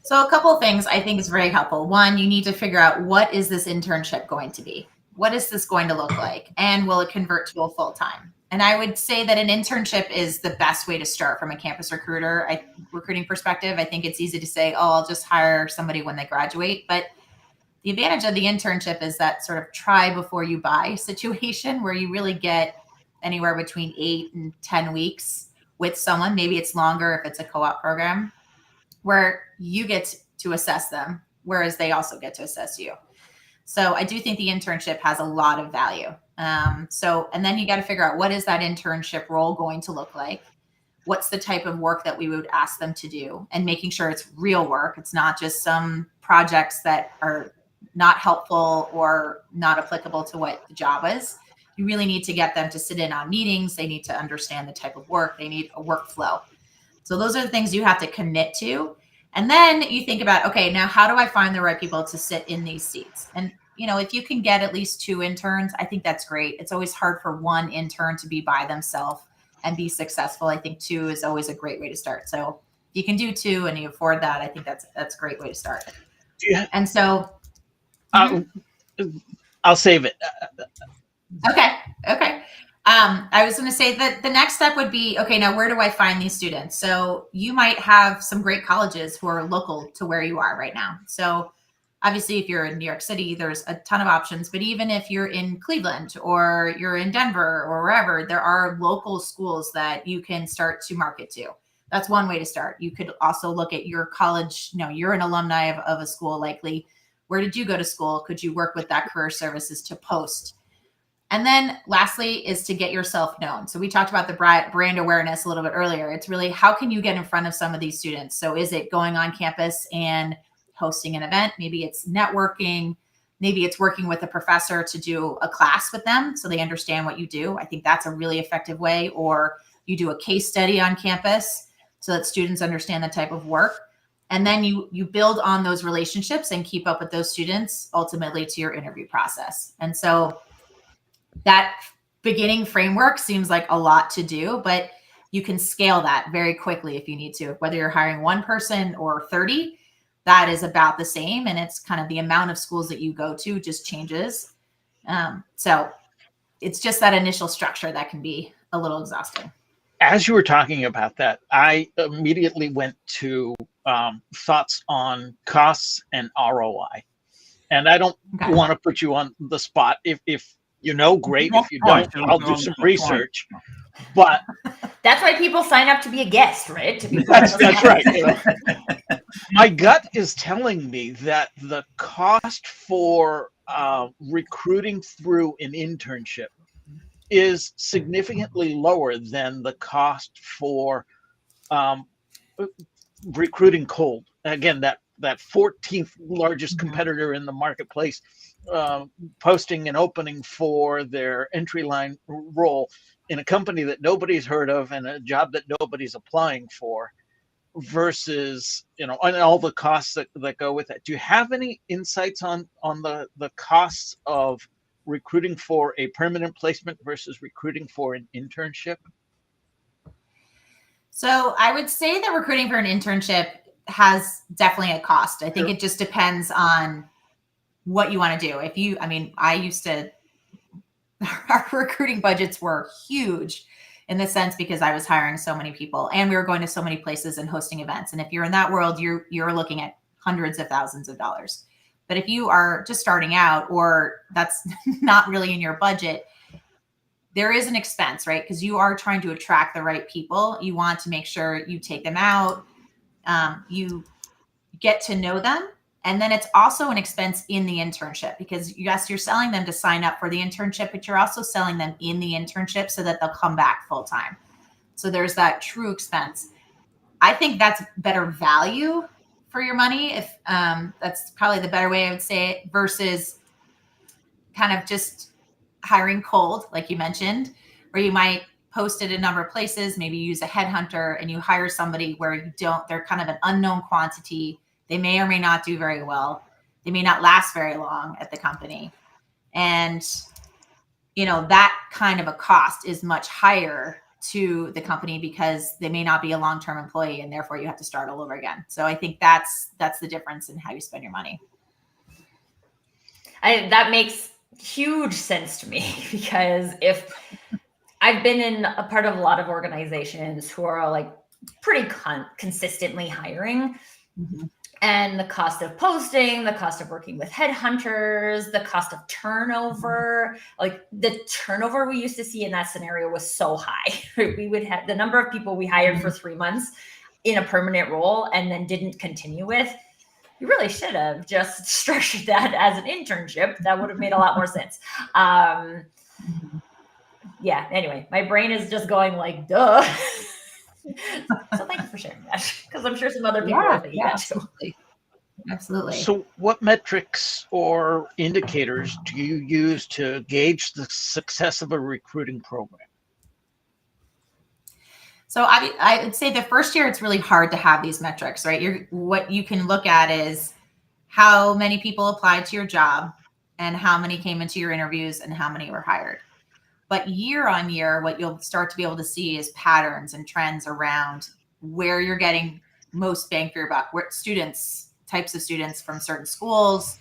So a couple of things I think is very helpful. One, you need to figure out, what is this internship going to be? What is this going to look like? And will it convert to a full-time? And I would say that an internship is the best way to start from a campus recruiting perspective. I think it's easy to say, oh, I'll just hire somebody when they graduate. But the advantage of the internship is that sort of try before you buy situation, where you really get anywhere between 8 and 10 weeks with someone. Maybe it's longer if it's a co-op program, where you get to assess them, whereas they also get to assess you. So I do think the internship has a lot of value. And then you got to figure out, what is that internship role going to look like? What's the type of work that we would ask them to do? And making sure it's real work. It's not just some projects that are not helpful or not applicable to what the job is. You really need to get them to sit in on meetings. They need to understand the type of work. They need a workflow. So those are the things you have to commit to. And then you think about, okay, now how do I find the right people to sit in these seats? And, if you can get at least 2 interns, I think that's great. It's always hard for one intern to be by themselves and be successful. I think 2 is always a great way to start. So if you can do 2 and you afford that, I think that's a great way to start. Yeah. And so I'll save it. Okay. I was going to say that the next step would be, okay, now where do I find these students? So you might have some great colleges who are local to where you are right now. So obviously, if you're in New York City, there's a ton of options. But even if you're in Cleveland or you're in Denver or wherever, there are local schools that you can start to market to. That's one way to start. You could also look at your college. You're an alumni of a school likely. Where did you go to school? Could you work with that career services to post? And then lastly is to get yourself known. So we talked about the brand awareness a little bit earlier. It's really, how can you get in front of some of these students? So is it going on campus and hosting an event? Maybe it's networking. Maybe it's working with a professor to do a class with them so they understand what you do. I think that's a really effective way. Or you do a case study on campus so that students understand the type of work. And then you build on those relationships and keep up with those students ultimately to your interview process. And so that beginning framework seems like a lot to do, but you can scale that very quickly if you need to. Whether you're hiring one person or 30, that is about the same. And it's kind of the amount of schools that you go to just changes. So it's just that initial structure that can be a little exhausting. As you were talking about that, I immediately went to thoughts on costs and ROI. And I don't want to put you on the spot. If you know, great. If you don't, I'll do some research. But that's why people sign up to be a guest, right? That's right. My gut is telling me that the cost for recruiting through an internship is significantly lower than the cost for recruiting cold. Again, that 14th largest competitor in the marketplace posting an opening for their entry line role in a company that nobody's heard of and a job that nobody's applying for, versus, and all the costs that go with it. Do you have any insights on the costs of recruiting for a permanent placement versus recruiting for an internship? So I would say that recruiting for an internship has definitely a cost. I think it just depends on what you want to do. Our recruiting budgets were huge in the sense because I was hiring so many people and we were going to so many places and hosting events. And if you're in that world, you're looking at hundreds of thousands of dollars. But if you are just starting out or that's not really in your budget, there is an expense, right? Because you are trying to attract the right people. You want to make sure you take them out, you get to know them. And then it's also an expense in the internship because yes, you're selling them to sign up for the internship, but you're also selling them in the internship so that they'll come back full time. So there's that true expense. I think that's better value for your money. If that's probably the better way I would say it versus kind of just hiring cold, like you mentioned, where you might post it a number of places, maybe use a headhunter and you hire somebody where they're kind of an unknown quantity. They may or may not do very well. They may not last very long at the company. And, that kind of a cost is much higher to the company because they may not be a long-term employee and therefore you have to start all over again. So I think that's the difference in how you spend your money. That makes huge sense to me because if I've been in a part of a lot of organizations who are like pretty consistently hiring, and the cost of posting, the cost of working with headhunters, the cost of turnover, like the turnover we used to see in that scenario was so high. We would have the number of people we hired for 3 months in a permanent role and then didn't continue with. You really should have just structured that as an internship. That would have made a lot more sense. Yeah, anyway, my brain is just going like, duh. So thank you for sharing that because I'm sure some other people are thinking that too. Absolutely. So what metrics or indicators do you use to gauge the success of a recruiting program? So I would say the first year, it's really hard to have these metrics, right? What you can look at is how many people applied to your job and how many came into your interviews and how many were hired. But year on year, what you'll start to be able to see is patterns and trends around where you're getting most bang for your buck, where types of students from certain schools,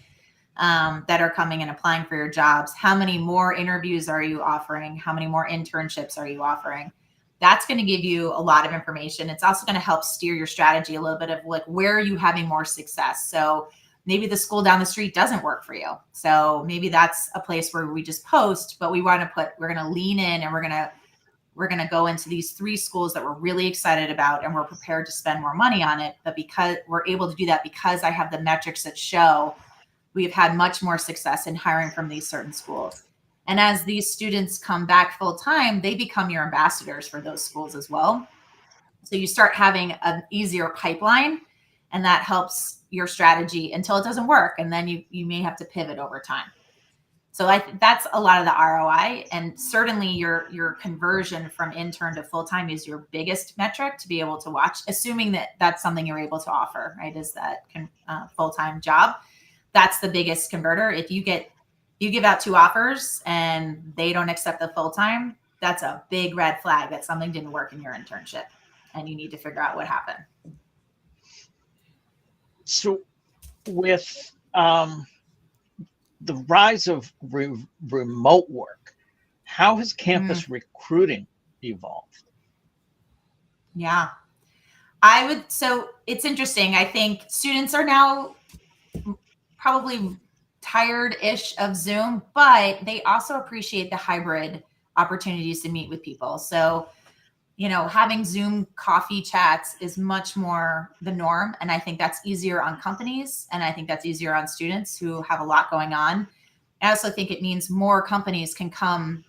that are coming and applying for your jobs? How many more interviews are you offering? How many more internships are you offering? That's going to give you a lot of information. It's also going to help steer your strategy a little bit of like, where are you having more success? So maybe the school down the street doesn't work for you. So maybe that's a place where we just post, but we're going to lean in, and we're going to go into these 3 schools that we're really excited about, and we're prepared to spend more money on it. But because we're able to do that, because I have the metrics that show we've had much more success in hiring from these certain schools. And as these students come back full time, they become your ambassadors for those schools as well. So you start having an easier pipeline, and that helps your strategy until it doesn't work. And then you may have to pivot over time. So that's a lot of the ROI, and certainly your conversion from intern to full-time is your biggest metric to be able to watch, assuming that that's something you're able to offer, right? Is that full-time job. That's the biggest converter. If you give out 2 offers and they don't accept the full-time, that's a big red flag that something didn't work in your internship, and you need to figure out what happened. So with the rise of remote work, how has campus recruiting evolved? Yeah, so it's interesting. I think students are now probably tired-ish of Zoom, but they also appreciate the hybrid opportunities to meet with people. So, having Zoom coffee chats is much more the norm. And I think that's easier on companies. And I think that's easier on students who have a lot going on. I also think it means more companies can come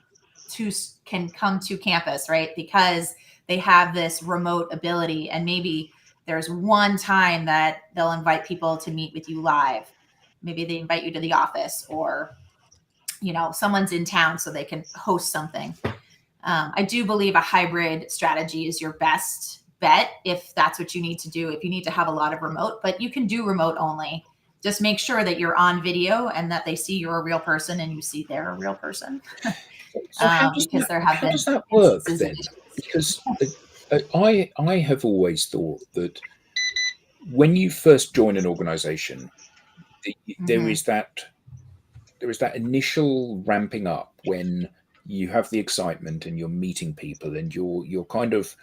to campus, right? Because they have this remote ability, and maybe there's one time that they'll invite people to meet with you live. Maybe they invite you to the office, or, someone's in town so they can host something. I do believe a hybrid strategy is your best bet if that's what you need to do, if you need to have a lot of remote, but you can do remote only. Just make sure that you're on video and that they see you're a real person and you see they're a real person. So how does that work then? Because I have always thought that when you first join an organization, there is that initial ramping up when you have the excitement and you're meeting people, and you're kind of,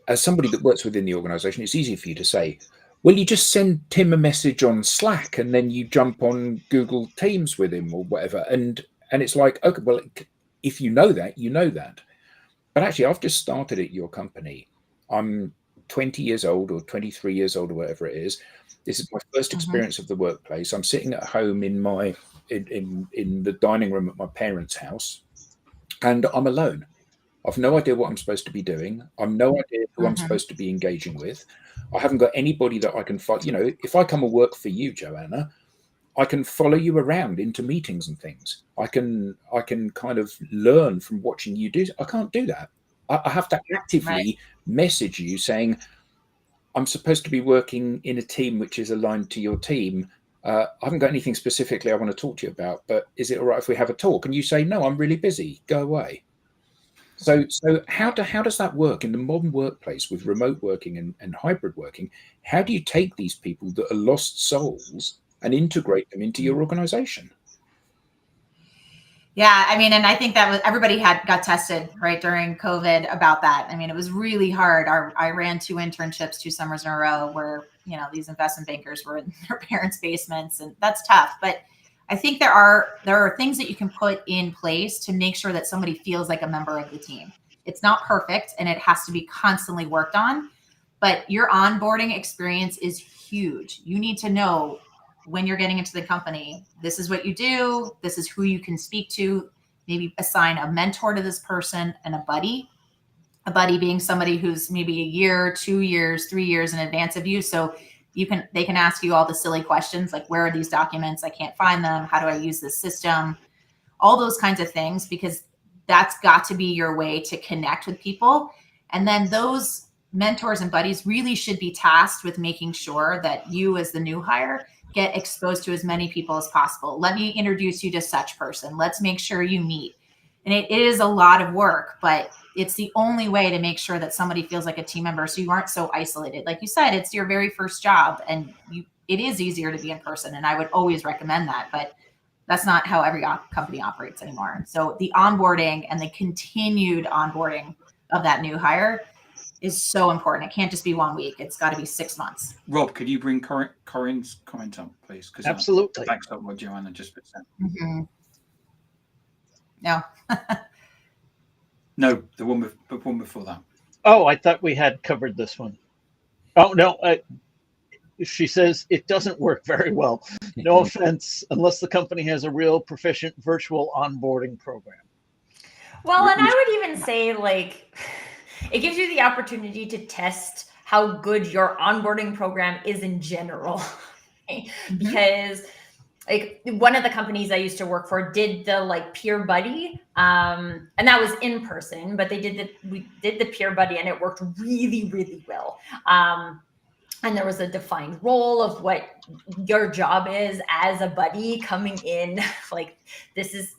as somebody that works within the organization, it's easy for you to say, well, you just send Tim a message on Slack and then you jump on Google Teams with him or whatever. And it's like, okay, well, if you know that, you know that. But actually, I've just started at your company. I'm 20 years old or 23 years old or whatever it is. This is my first experience of the workplace. I'm sitting at home in the dining room at my parents' house, and I'm alone. I've no idea what I'm supposed to be doing. I've no idea who I'm supposed to be engaging with. I haven't got anybody that I can follow. If I come and work for you, Joanna, I can follow you around into meetings and things. I can kind of learn from watching you do. I can't do that. I have to actively message you saying, I'm supposed to be working in a team which is aligned to your team. I haven't got anything specifically I want to talk to you about, but is it all right if we have a talk? And you say, no, I'm really busy. Go away. So how does that work in the modern workplace with remote working and hybrid working? How do you take these people that are lost souls and integrate them into your organization? Yeah, I mean, and I think that was everybody got tested right during COVID about that. I mean, it was really hard. I ran 2 internships 2 summers in a row where these investment bankers were in their parents' basements, and that's tough. But I think there are things that you can put in place to make sure that somebody feels like a member of the team. It's not perfect, and it has to be constantly worked on. But your onboarding experience is huge. You need to know, when you're getting into the company, this is what you do. This is who you can speak to. Maybe assign a mentor to this person and a buddy being somebody who's maybe a year, 2 years, 3 years in advance of you. So they can ask you all the silly questions like, where are these documents? I can't find them. How do I use this system? All those kinds of things, because that's got to be your way to connect with people. And then those mentors and buddies really should be tasked with making sure that you, as the new hire, get exposed to as many people as possible. Let me introduce you to such person. Let's make sure you meet. And it is a lot of work, but it's the only way to make sure that somebody feels like a team member, so you aren't so isolated. Like you said, it's your very first job, and it is easier to be in person, and I would always recommend that, but that's not how every company operates anymore. So the onboarding and the continued onboarding of that new hire is so important. It can't just be 1 week. It's got to be 6 months. Rob, could you bring Corinne's comment up, please? Because Absolutely. backs up what Joanna just said. Mm-hmm. No. No, the one before that. Oh, I thought we had covered this one. Oh, no. She says it doesn't work very well. No offense, unless the company has a real proficient virtual onboarding program. Well, and I would even say, like, it gives you the opportunity to test how good your onboarding program is in general. Because like one of the companies I used to work for did the like peer buddy, and that was in person, but we did the peer buddy and it worked really, really well. And there was a defined role of what your job is as a buddy coming in. Like this is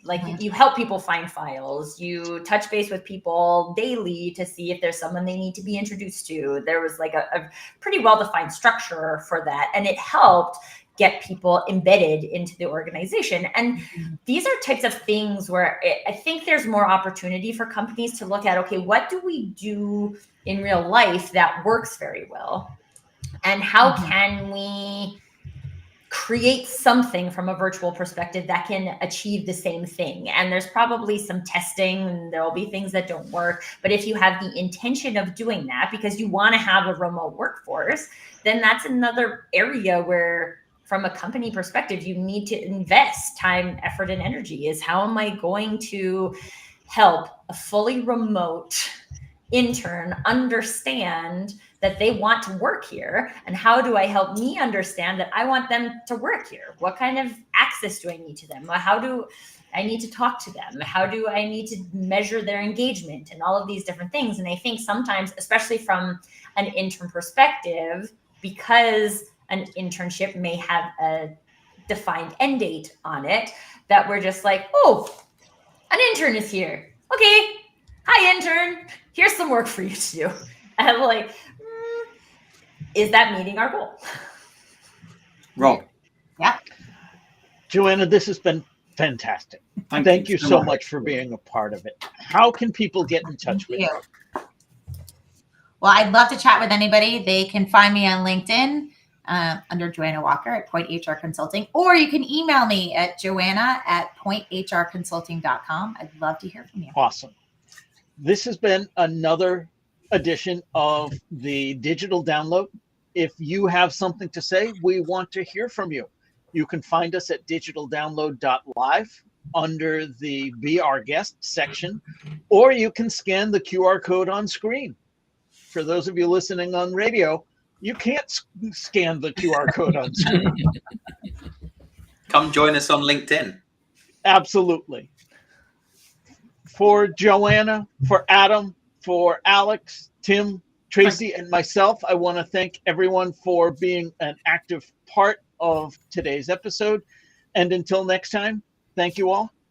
like you help people find files, you touch base with people daily to see if there's someone they need to be introduced to. There was like a pretty well-defined structure for that. And it helped get people embedded into the organization. And these are types of things where I think there's more opportunity for companies to look at, okay, what do we do in real life that works very well? And how can we create something from a virtual perspective that can achieve the same thing? And there's probably some testing and there'll be things that don't work. But if you have the intention of doing that because you want to have a remote workforce, then that's another area where from a company perspective, you need to invest time, effort, and energy. Is how am I going to help a fully remote intern understand that they want to work here? And how do I help me understand that I want them to work here? What kind of access do I need to them? How do I need to talk to them? How do I need to measure their engagement and all of these different things? And I think sometimes, especially from an intern perspective, because an internship may have a defined end date on it, that we're just like, oh, an intern is here. Okay. Hi, intern. Here's some work for you to do. And I'm like, is that meeting our goal? Rob. Yeah. Joanna, this has been fantastic. Thank you so much for being a part of it. How can people get in touch with you? Well, I'd love to chat with anybody. They can find me on LinkedIn under Joanna Walker at Point HR Consulting, or you can email me at joanna@pointhrconsulting.com. I'd love to hear from you. Awesome. This has been another edition of the Digital Download. If you have something to say, we want to hear from you. You can find us at digitaldownload.live under the Be Our Guest section, or you can scan the QR code on screen. For those of you listening on radio, you can't scan the QR code on screen. Come join us on LinkedIn. Absolutely. For Joanna, for Adam, for Alex, Tim, Tracy, and myself, I want to thank everyone for being an active part of today's episode. And until next time, thank you all